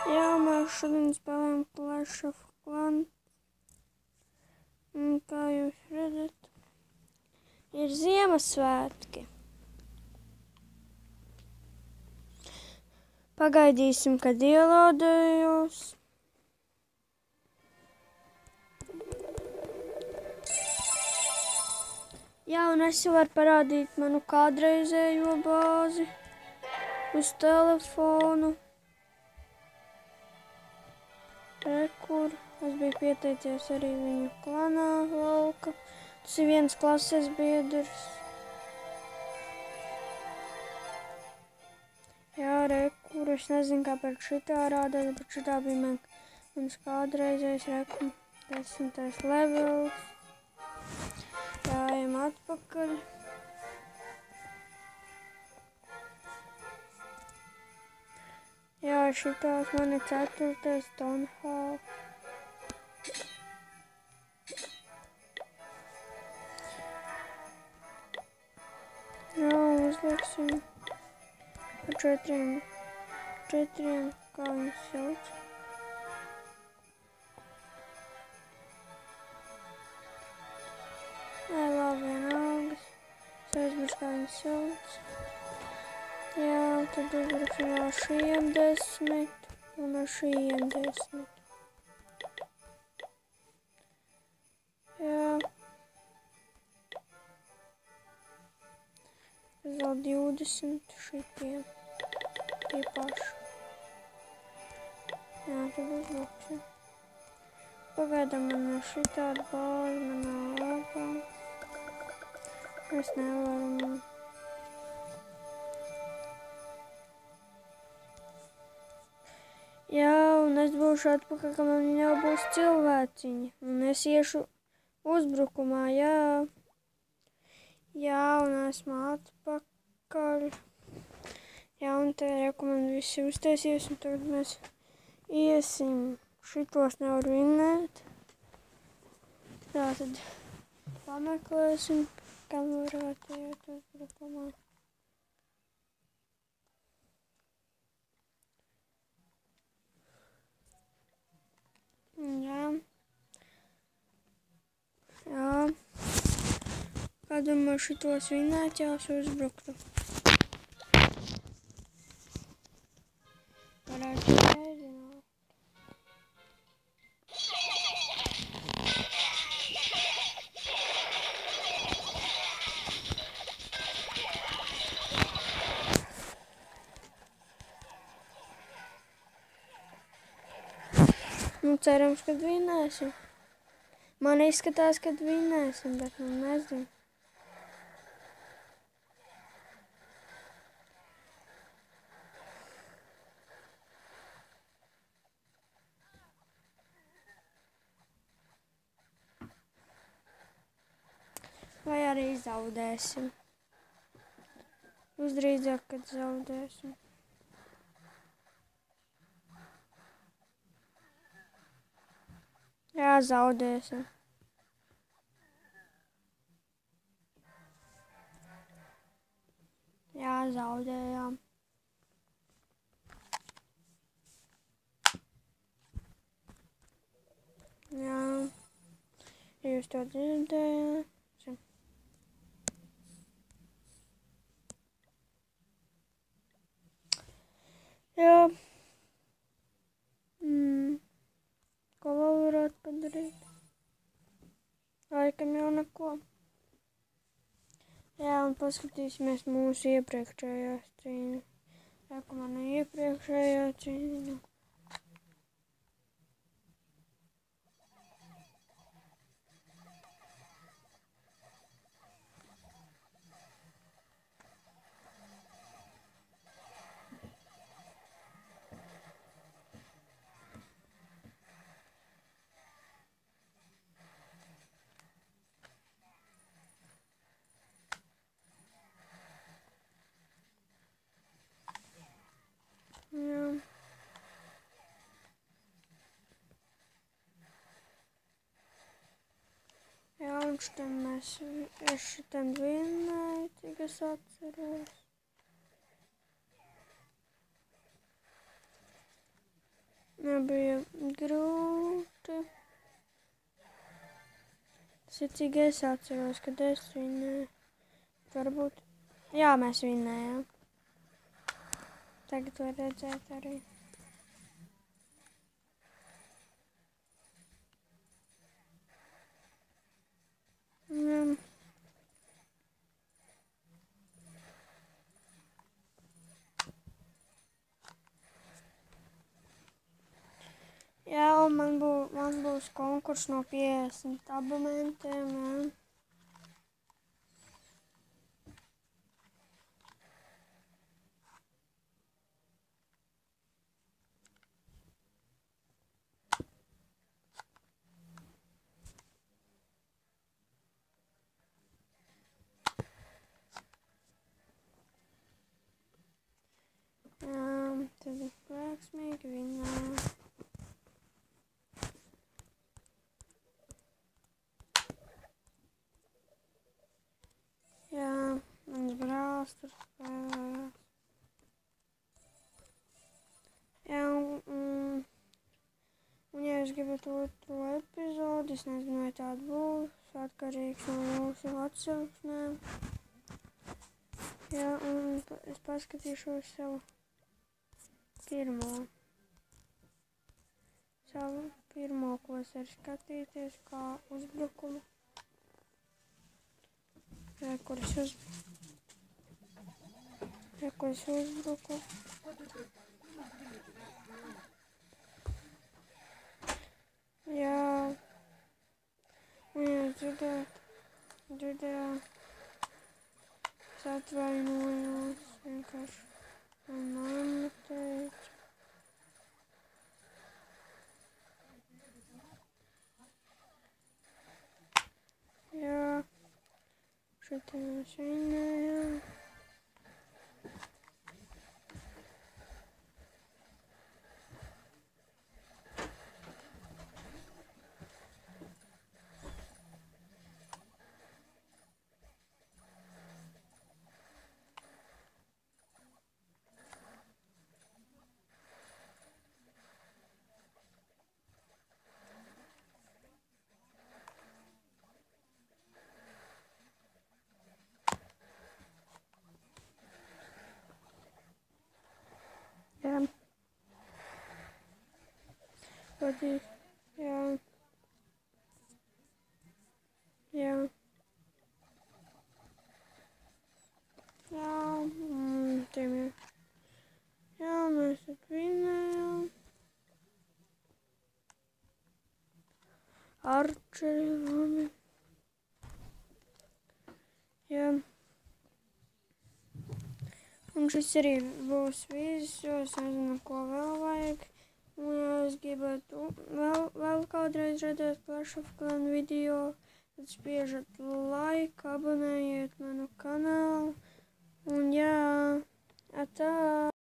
Jā, mēs šodien spēlējam Clash of Clans. Un kā jūs redzat, ir Ziemassvētki. Pagaidīsim, kad ielādējos. Jā, un es jau varu parādīt manu kādreizējo bāzi uz telefonu. Rekur. Es biju pieteicies arī viņu klanā lauka. Tas ir viens klases biedrs. Jā, rekur. Es nezinu, kāpēc šitā rādās, bet šitā bija mans kādreizējais rekur. 10. levels. Gājam atpakaļ. Jā, šitās man ir 4. Tonhall. Jā, uzlieksim ar 4, kā viņas sauc. Labi, vienalgas. Es aizmirsu, kā viņas sauc. Jā, tad uzliksim vēl šiem 10 un ar šiem 10. Jā. Tad vēl 20 šitiem. Tie paši. Jā, tad uzliksim. Pagaidām man ir šitāda bāze, manā lapā. Es nevaru. Jā, un es būšu atpakaļ, ka man jau būs cilvēciņi. Un es iešu uzbrukumā, jā. Jā, un esmu atpakaļ. Jā, un te reku man visi uztaisies, un tagad mēs iesim. Šitos nevar vinnēt. Tātad pameklēsim, kam varētu iet uzbrukumā. Jā. Jā. Kādam ar šitos vinnēt jās uzbruktu. Varētu nezināt. Nu, cerams, kad vinnēsim. Man izskatās, kad vinnēsim, bet nu nezinu. Vai arī zaudēsim. Visdrīzāk, kad zaudēsim. Jā, zaudēsim. Jā, zaudējām. Jā, jūs to dzirdējāt. Jā. Ko vēl varētu padarīt? Laikam jau neko. Jā, un paskatīsimies mūsu iepriekšējā cīņu. Reku man iepriekšējā cīņa. Jā. Jā, un es šitam vinnēju, cik es atceros. bija grūti. Tas ir cik es atceros, kad es vinnēju. Varbūt. Jā, mēs vinnējām. Tagad var redzēt arī. Jā, un man būs konkurss no 50 abonementiem, jā. Tad veiksmīgi vinnēju. Jā, mans brālis tur spēlējās. Jā, un ja jūs gribat otro epizodi, es nezinu, vai tāda būs, atkarīgs no jūsu atsauksmēm. Jā, un es paskatīšos savu pirmo, ko es varu skatīties, kā uzbrukumu. Kur es uzbruku. Jā, un jūs dzirdējāt, es atvainojos, vienkārši man mamma teica. Jā, šeit mēs vinnējām. Jā. Patīk. Jā. Jā. Jā. Tiem jau. Jā, mēs vinnējām. Arčeri labi. Jā. Un šis arī būs viss, jo es nezinu, ko vēl vajag. Un ja es gribētu vēl kādreiz redzēt Clash of Clans video, tad spiežat like, abonējiet manu kanālu. Un jā, atā!